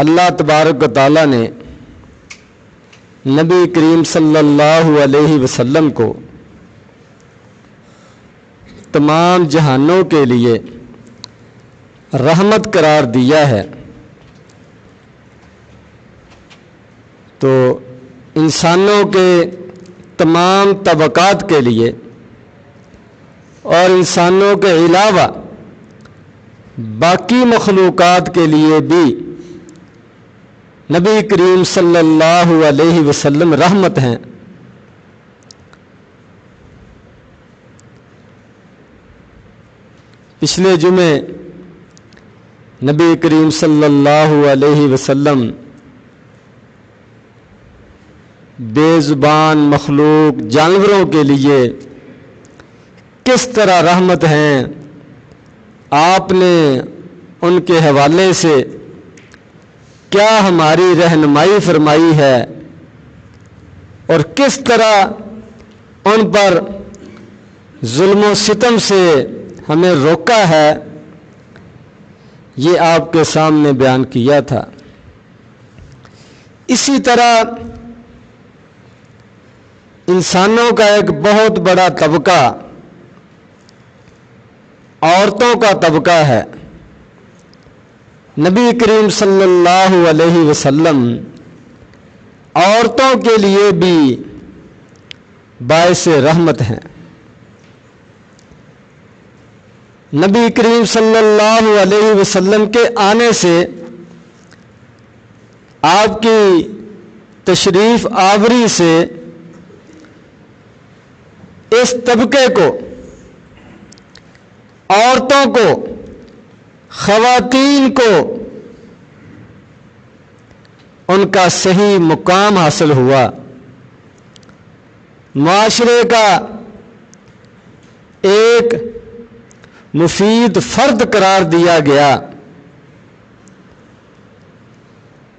اللہ تبارک و تعالیٰ نے نبی کریم صلی اللہ علیہ وسلم کو تمام جہانوں کے لیے رحمت قرار دیا ہے، تو انسانوں کے تمام طبقات کے لیے اور انسانوں کے علاوہ باقی مخلوقات کے لیے بھی نبی کریم صلی اللہ علیہ وسلم رحمت ہیں۔ پچھلے جمعے نبی کریم صلی اللہ علیہ وسلم بے زبان مخلوق جانوروں کے لیے کس طرح رحمت ہیں، آپ نے ان کے حوالے سے کیا ہماری رہنمائی فرمائی ہے اور کس طرح ان پر ظلم و ستم سے ہمیں روکا ہے، یہ آپ کے سامنے بیان کیا تھا۔ اسی طرح انسانوں کا ایک بہت بڑا طبقہ عورتوں کا طبقہ ہے۔ نبی کریم صلی اللہ علیہ وسلم عورتوں کے لیے بھی باعث رحمت ہیں۔ نبی کریم صلی اللہ علیہ وسلم کے آنے سے، آپ کی تشریف آوری سے اس طبقے کو، عورتوں کو، خواتین کو ان کا صحیح مقام حاصل ہوا، معاشرے کا ایک مفید فرد قرار دیا گیا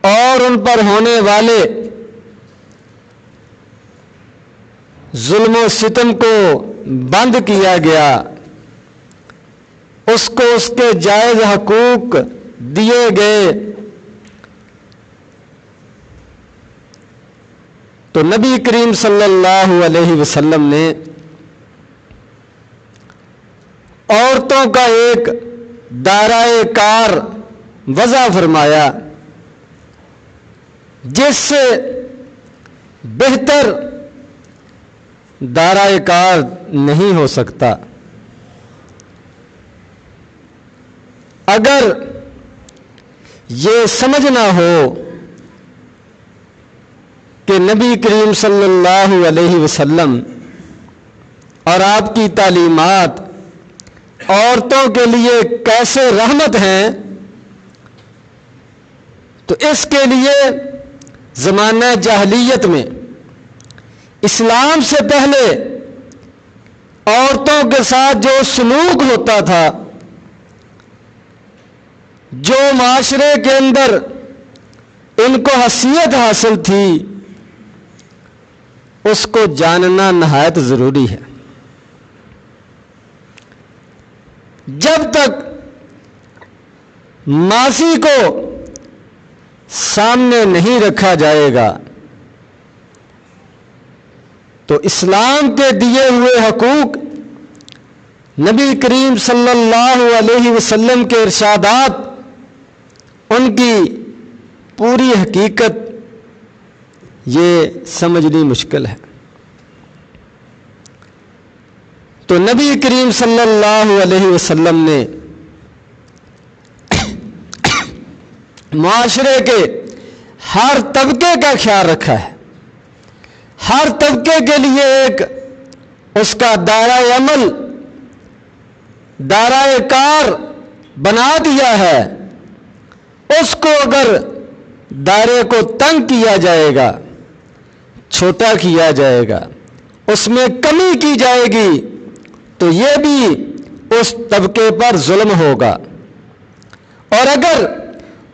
اور ان پر ہونے والے ظلم و ستم کو بند کیا گیا، اس کو اس کے جائز حقوق دیے گئے۔ تو نبی کریم صلی اللہ علیہ وسلم نے عورتوں کا ایک دائرہ کار وضع فرمایا، جس سے بہتر دائرہ کار نہیں ہو سکتا۔ اگر یہ سمجھنا ہو کہ نبی کریم صلی اللہ علیہ وسلم اور آپ کی تعلیمات عورتوں کے لیے کیسے رحمت ہیں، تو اس کے لیے زمانہ جاہلیت میں، اسلام سے پہلے عورتوں کے ساتھ جو سلوک ہوتا تھا، جو معاشرے کے اندر ان کو حیثیت حاصل تھی، اس کو جاننا نہایت ضروری ہے۔ جب تک ماضی کو سامنے نہیں رکھا جائے گا تو اسلام کے دیے ہوئے حقوق، نبی کریم صلی اللہ علیہ وسلم کے ارشادات، ان کی پوری حقیقت یہ سمجھنی مشکل ہے۔ تو نبی کریم صلی اللہ علیہ وسلم نے معاشرے کے ہر طبقے کا خیال رکھا ہے، ہر طبقے کے لیے ایک اس کا دائرہ عمل، دائرہ کار بنا دیا ہے۔ اس کو اگر دائرے کو تنگ کیا جائے گا، چھوٹا کیا جائے گا، اس میں کمی کی جائے گی، تو یہ بھی اس طبقے پر ظلم ہوگا، اور اگر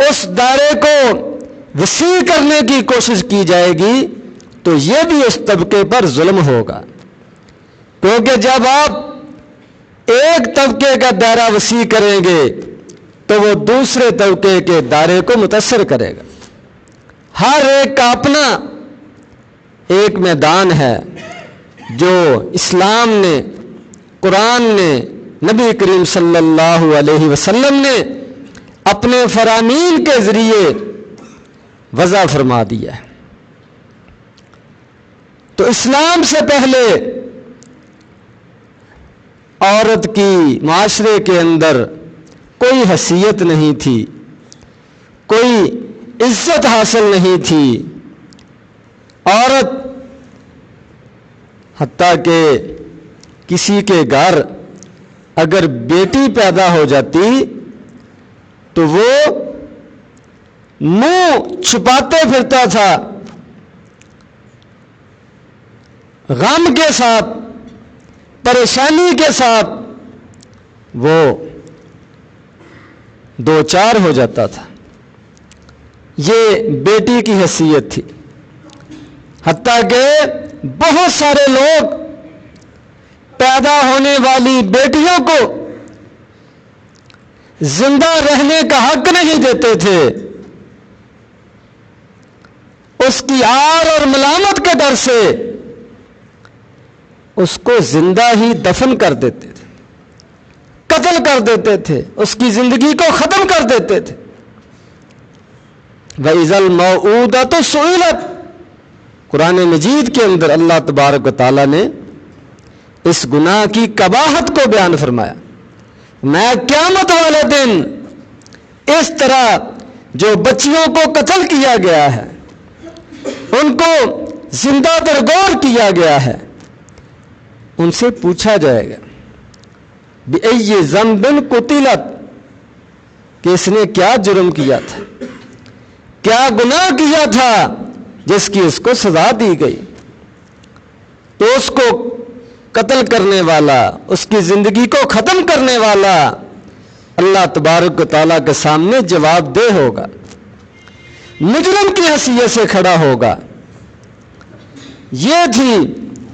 اس دائرے کو وسیع کرنے کی کوشش کی جائے گی تو یہ بھی اس طبقے پر ظلم ہوگا، کیونکہ جب آپ ایک طبقے کا دائرہ وسیع کریں گے تو وہ دوسرے طبقے کے دائرے کو متاثر کرے گا۔ ہر ایک کا اپنا ایک میدان ہے جو اسلام نے، قرآن نے، نبی کریم صلی اللہ علیہ وسلم نے اپنے فرامین کے ذریعے وضع فرما دیا ہے۔ تو اسلام سے پہلے عورت کی معاشرے کے اندر کوئی حیثیت نہیں تھی، کوئی عزت حاصل نہیں تھی۔ عورت حتیٰ کہ کسی کے گھر اگر بیٹی پیدا ہو جاتی تو وہ منہ چھپاتے پھرتا تھا، غم کے ساتھ، پریشانی کے ساتھ وہ دو چار ہو جاتا تھا۔ یہ بیٹی کی حیثیت تھی۔ حتیٰ کہ بہت سارے لوگ پیدا ہونے والی بیٹیوں کو زندہ رہنے کا حق نہیں دیتے تھے، اس کی آر اور ملامت کے ڈر سے اس کو زندہ ہی دفن کر دیتے تھے، قتل کر دیتے تھے، اس کی زندگی کو ختم کر دیتے تھے۔ وَإِذَا الْمَوْءُودَةُ سُئِلَتْ، قرآن مجید کے اندر اللہ تبارک و تعالیٰ نے اس گناہ کی قباحت کو بیان فرمایا۔ میں قیامت والے دن اس طرح جو بچیوں کو قتل کیا گیا ہے، ان کو زندہ درگور کیا گیا ہے، ان سے پوچھا جائے گا بِأَيِّ ذَنبٍ قُتِلَتْ، کہ اس نے کیا جرم کیا تھا، کیا گناہ کیا تھا جس کی اس کو سزا دی گئی۔ تو اس کو قتل کرنے والا، اس کی زندگی کو ختم کرنے والا اللہ تبارک و تعالیٰ کے سامنے جواب دہ ہوگا، مجرم کی حیثیت سے کھڑا ہوگا۔ یہ تھی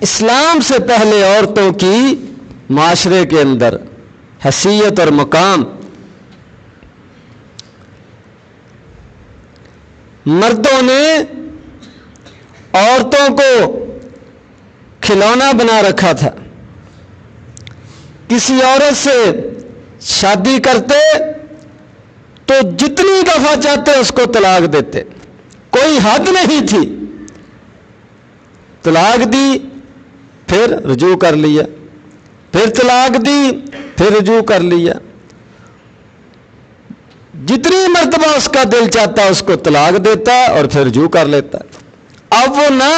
اسلام سے پہلے عورتوں کی معاشرے کے اندر حیثیت اور مقام۔ مردوں نے عورتوں کو کھلونا بنا رکھا تھا، کسی عورت سے شادی کرتے تو جتنی دفعہ چاہتے اس کو طلاق دیتے، کوئی حد نہیں تھی۔ طلاق دی پھر رجوع کر لیا، پھر طلاق دی پھر رجوع کر لیا، جتنی مرتبہ اس کا دل چاہتا اس کو طلاق دیتا اور پھر رجوع کر لیتا۔ اب وہ نہ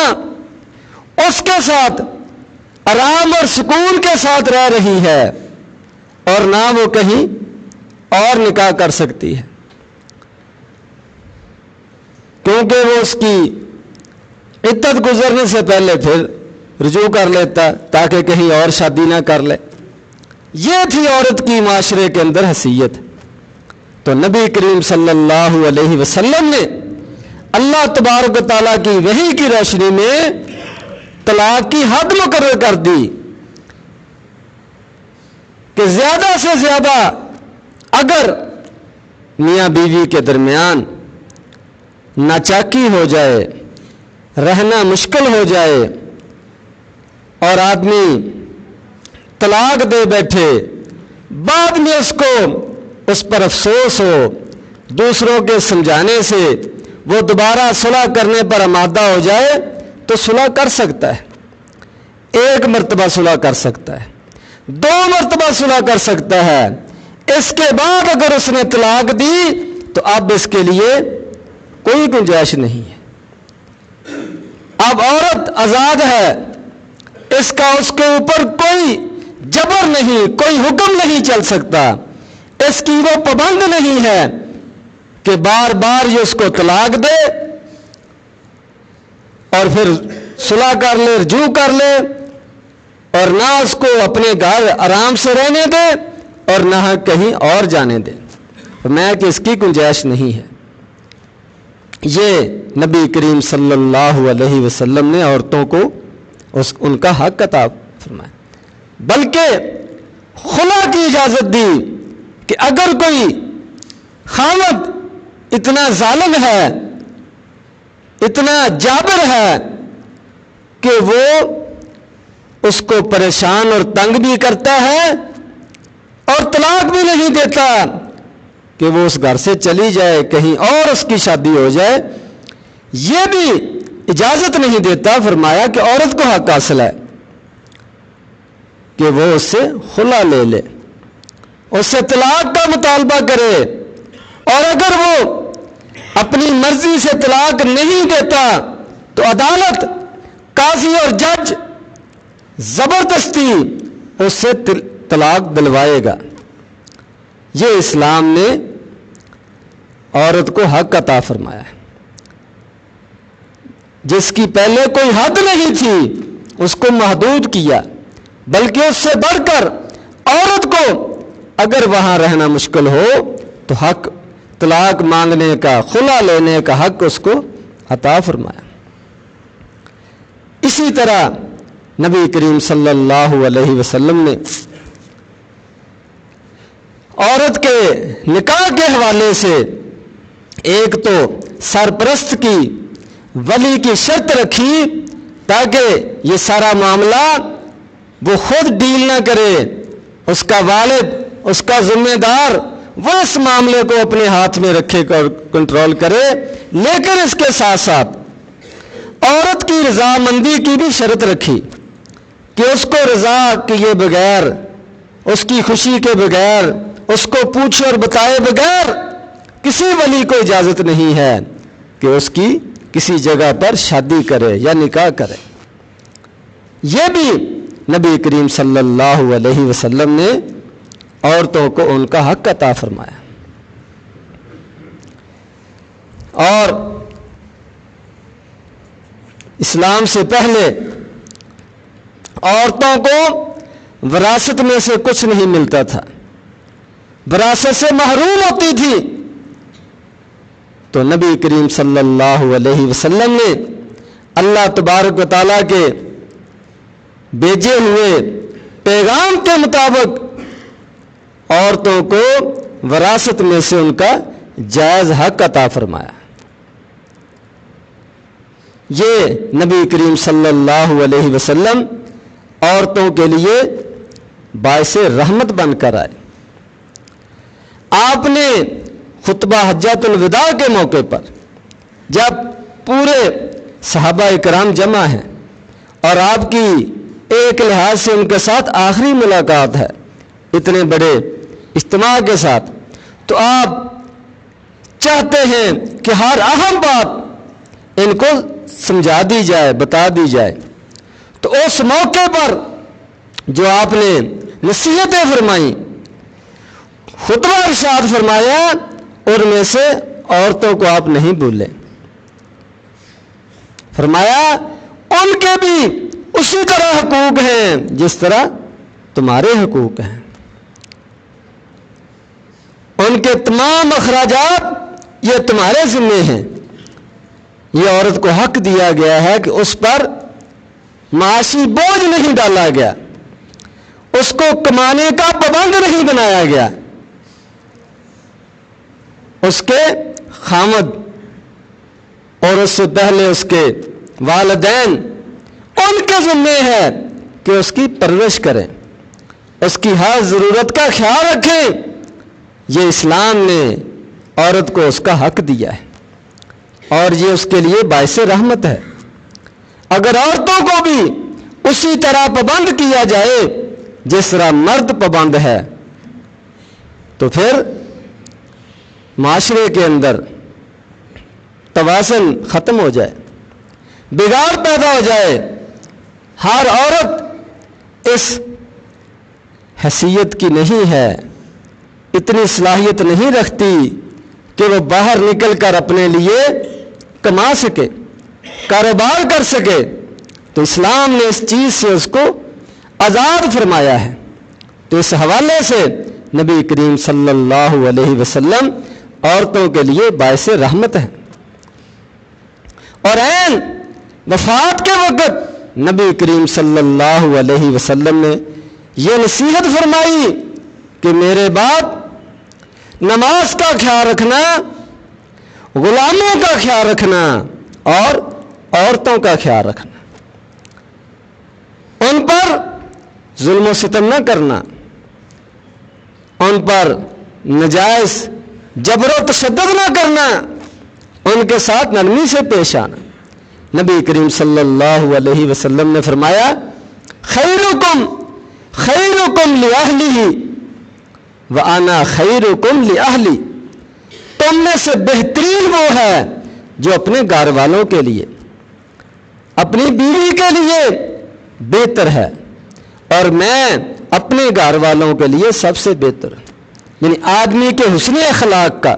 اس کے ساتھ آرام اور سکون کے ساتھ رہ رہی ہے اور نہ وہ کہیں اور نکاح کر سکتی ہے، کیونکہ وہ اس کی عدت گزرنے سے پہلے پھر رجوع کر لیتا تاکہ کہیں اور شادی نہ کر لے۔ یہ تھی عورت کی معاشرے کے اندر حیثیت۔ تو نبی کریم صلی اللہ علیہ وسلم نے اللہ تبارک و تعالیٰ کی وحی کی روشنی میں طلاق کی حد مقرر کر دی کہ زیادہ سے زیادہ اگر میاں بیوی کے درمیان ناچاکی ہو جائے، رہنا مشکل ہو جائے اور آدمی طلاق دے بیٹھے، بعد میں اس کو اس پر افسوس ہو، دوسروں کے سمجھانے سے وہ دوبارہ صلح کرنے پر آمادہ ہو جائے تو صلح کر سکتا ہے، ایک مرتبہ صلح کر سکتا ہے، 2 مرتبہ صلح کر سکتا ہے۔ اس کے بعد اگر اس نے طلاق دی تو اب اس کے لیے کوئی گنجائش نہیں ہے، اب عورت آزاد ہے، اس کا اس کے اوپر کوئی جبر نہیں، کوئی حکم نہیں چل سکتا، اس کی وہ پابند نہیں ہے کہ بار بار یہ اس کو طلاق دے اور پھر صلح کر لے، رجوع کر لے، اور نہ اس کو اپنے گھر آرام سے رہنے دے اور نہ کہیں اور جانے دے، میں کہ اس کی گنجائش نہیں ہے۔ یہ نبی کریم صلی اللہ علیہ وسلم نے عورتوں کو ان کا حق عطا فرمایا، بلکہ خلا کی اجازت دی کہ اگر کوئی خاوند اتنا ظالم ہے، اتنا جابر ہے کہ وہ اس کو پریشان اور تنگ بھی کرتا ہے اور طلاق بھی نہیں دیتا کہ وہ اس گھر سے چلی جائے، کہیں اور اس کی شادی ہو جائے، یہ بھی اجازت نہیں دیتا۔ فرمایا کہ عورت کو حق حاصل ہے کہ وہ اس سے خلا لے لے، اس سے طلاق کا مطالبہ کرے، اور اگر وہ اپنی مرضی سے طلاق نہیں دیتا تو عدالت، قاضی اور جج زبردستی اس سے طلاق دلوائے گا۔ یہ اسلام نے عورت کو حق عطا فرمایا ہے، جس کی پہلے کوئی حد نہیں تھی اس کو محدود کیا، بلکہ اس سے بڑھ کر عورت کو اگر وہاں رہنا مشکل ہو تو حق طلاق مانگنے کا، خلا لینے کا حق اس کو عطا فرمایا۔ اسی طرح نبی کریم صلی اللہ علیہ وسلم نے عورت کے نکاح کے حوالے سے ایک تو سرپرست کی، ولی کی شرط رکھی تاکہ یہ سارا معاملہ وہ خود ڈیل نہ کرے، اس کا والد، اس کا ذمہ دار وہ اس معاملے کو اپنے ہاتھ میں رکھے کر کنٹرول کرے، لیکن اس کے ساتھ ساتھ عورت کی رضامندی کی بھی شرط رکھی کہ اس کو رضا کیے بغیر، اس کی خوشی کے بغیر، اس کو پوچھے اور بتائے بغیر کسی ولی کو اجازت نہیں ہے کہ اس کی کسی جگہ پر شادی کرے یا نکاح کرے۔ یہ بھی نبی کریم صلی اللہ علیہ وسلم نے عورتوں کو ان کا حق عطا فرمایا۔ اور اسلام سے پہلے عورتوں کو وراثت میں سے کچھ نہیں ملتا تھا، وراثت سے محروم ہوتی تھی، تو نبی کریم صلی اللہ علیہ وسلم نے اللہ تبارک و تعالیٰ کے بھیجے ہوئے پیغام کے مطابق عورتوں کو وراثت میں سے ان کا جائز حق عطا فرمایا۔ یہ نبی کریم صلی اللہ علیہ وسلم عورتوں کے لیے باعث رحمت بن کر آئے۔ آپ نے خطبہ حجۃ الوداع کے موقع پر جب پورے صحابہ اکرام جمع ہیں اور آپ کی ایک لحاظ سے ان کے ساتھ آخری ملاقات ہے اتنے بڑے اجتماع کے ساتھ، تو آپ چاہتے ہیں کہ ہر اہم بات ان کو سمجھا دی جائے، بتا دی جائے، تو اس موقع پر جو آپ نے نصیحتیں فرمائیں، خطبہ ارشاد فرمایا، ان میں سے عورتوں کو آپ نہیں بھولیں۔ فرمایا ان کے بھی اسی طرح حقوق ہیں جس طرح تمہارے حقوق ہیں، ان کے تمام اخراجات یہ تمہارے ذمے ہیں۔ یہ عورت کو حق دیا گیا ہے کہ اس پر معاشی بوجھ نہیں ڈالا گیا، اس کو کمانے کا پابند نہیں بنایا گیا، اس کے خامد اور اس سے پہلے اس کے والدین ان کے ذمے ہے کہ اس کی پرورش کریں، اس کی ہر ضرورت کا خیال رکھیں۔ یہ اسلام نے عورت کو اس کا حق دیا ہے اور یہ اس کے لیے باعث رحمت ہے۔ اگر عورتوں کو بھی اسی طرح پابند کیا جائے جس طرح مرد پابند ہے تو پھر معاشرے کے اندر توازن ختم ہو جائے، بگاڑ پیدا ہو جائے۔ ہر عورت اس حیثیت کی نہیں ہے، اتنی صلاحیت نہیں رکھتی کہ وہ باہر نکل کر اپنے لیے کما سکے، کاروبار کر سکے، تو اسلام نے اس چیز سے اس کو آزاد فرمایا ہے۔ تو اس حوالے سے نبی کریم صلی اللہ علیہ وسلم عورتوں کے لیے باعث رحمت ہے۔ اور عین وفات کے وقت نبی کریم صلی اللہ علیہ وسلم نے یہ نصیحت فرمائی کہ میرے بعد نماز کا خیال رکھنا، غلاموں کا خیال رکھنا اور عورتوں کا خیال رکھنا، ان پر ظلم و ستم نہ کرنا، ان پر نجائز جبر و تشدد نہ کرنا، ان کے ساتھ نرمی سے پیش آنا۔ نبی کریم صلی اللہ علیہ وسلم نے فرمایا خیرکم خیرکم لأہلہ وَأَنَا خَيْرُكُمْ لِأَهْلِي، تم میں سے بہترین وہ ہے جو اپنے گھر والوں کے لیے، اپنی بیوی کے لیے بہتر ہے، اور میں اپنے گھر والوں کے لیے سب سے بہتر ہوں۔ یعنی آدمی کے حسن اخلاق کا،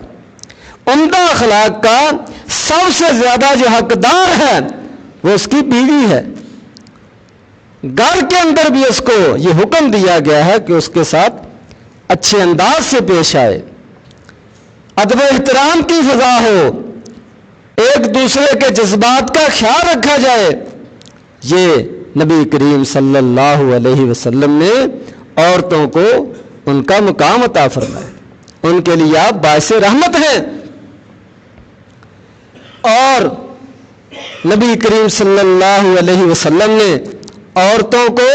عمدہ اخلاق کا سب سے زیادہ جو حقدار ہے وہ اس کی بیوی ہے۔ گھر کے اندر بھی اس کو یہ حکم دیا گیا ہے کہ اس کے ساتھ اچھے انداز سے پیش آئے، ادب و احترام کی فضا ہو، ایک دوسرے کے جذبات کا خیال رکھا جائے۔ یہ نبی کریم صلی اللہ علیہ وسلم نے عورتوں کو ان کا مقام عطا فرمایا، ان کے لیے آپ باعث رحمت ہیں۔ اور نبی کریم صلی اللہ علیہ وسلم نے عورتوں کو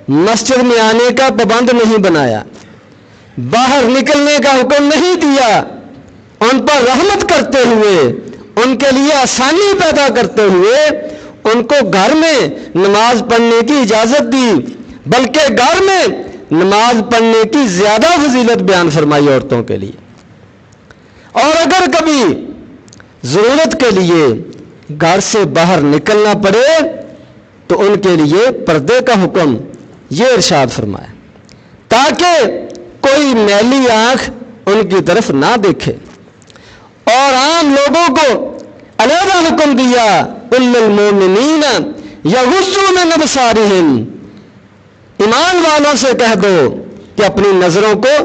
مسجد میں آنے کا پابند نہیں بنایا، باہر نکلنے کا حکم نہیں دیا، ان پر رحمت کرتے ہوئے، ان کے لیے آسانی پیدا کرتے ہوئے ان کو گھر میں نماز پڑھنے کی اجازت دی، بلکہ گھر میں نماز پڑھنے کی زیادہ فضیلت بیان فرمائی عورتوں کے لیے۔ اور اگر کبھی ضرورت کے لیے گھر سے باہر نکلنا پڑے تو ان کے لیے پردے کا حکم یہ ارشاد فرمایا تاکہ کوئی میلی آنکھ ان کی طرف نہ دیکھے۔ اور عام لوگوں کو علیحدہ حکم دیا قل للمؤمنین یغضوا من ابصارہم، ایمان والوں سے کہہ دو کہ اپنی نظروں کو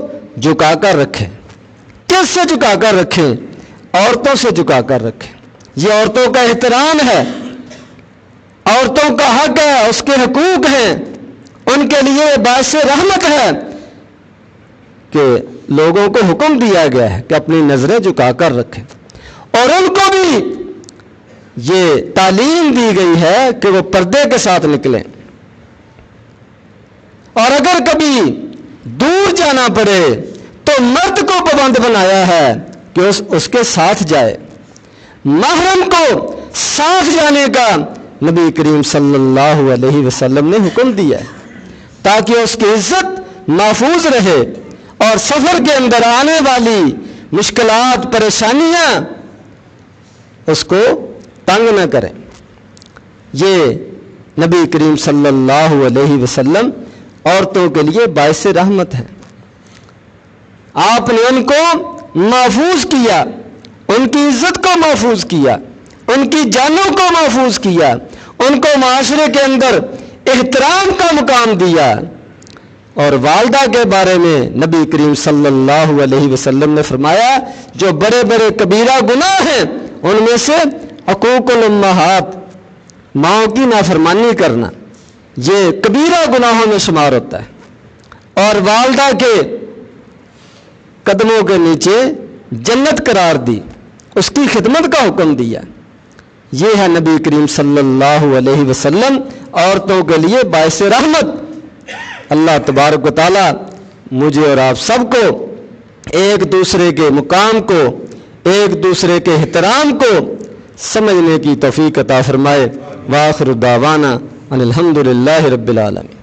جھکا کر رکھیں۔ کس سے جھکا کر رکھیں؟ عورتوں سے جھکا کر رکھیں۔ یہ عورتوں کا احترام ہے، عورتوں کا حق ہے، اس کے حقوق ہیں، ان کے لیے باعث رحمت ہے کہ لوگوں کو حکم دیا گیا ہے کہ اپنی نظریں جھکا کر رکھیں، اور ان کو بھی یہ تعلیم دی گئی ہے کہ وہ پردے کے ساتھ نکلیں۔ اور اگر کبھی دور جانا پڑے تو مرد کو پابند بنایا ہے کہ اس کے ساتھ جائے، محرم کو ساتھ جانے کا نبی کریم صلی اللہ علیہ وسلم نے حکم دیا ہے تاکہ اس کی عزت محفوظ رہے اور سفر کے اندر آنے والی مشکلات پریشانیاں اس کو تنگ نہ کریں۔ یہ نبی کریم صلی اللہ علیہ وسلم عورتوں کے لیے باعث رحمت ہے۔ آپ نے ان کو محفوظ کیا، ان کی عزت کو محفوظ کیا، ان کی جانوں کو محفوظ کیا، ان کو معاشرے کے اندر احترام کا مقام دیا۔ اور والدہ کے بارے میں نبی کریم صلی اللہ علیہ وسلم نے فرمایا جو بڑے بڑے کبیرہ گناہ ہیں ان میں سے حقوق الامہات، ماؤں کی نافرمانی کرنا، یہ کبیرہ گناہوں میں شمار ہوتا ہے، اور والدہ کے قدموں کے نیچے جنت قرار دی، اس کی خدمت کا حکم دیا۔ یہ ہے نبی کریم صلی اللہ علیہ وسلم عورتوں کے لیے باعث رحمت۔ اللہ تبارک و تعالی مجھے اور آپ سب کو ایک دوسرے کے مقام کو، ایک دوسرے کے احترام کو سمجھنے کی توفیق عطا فرمائے۔ وآخر دعوانا ان الحمد للہ رب العالمین۔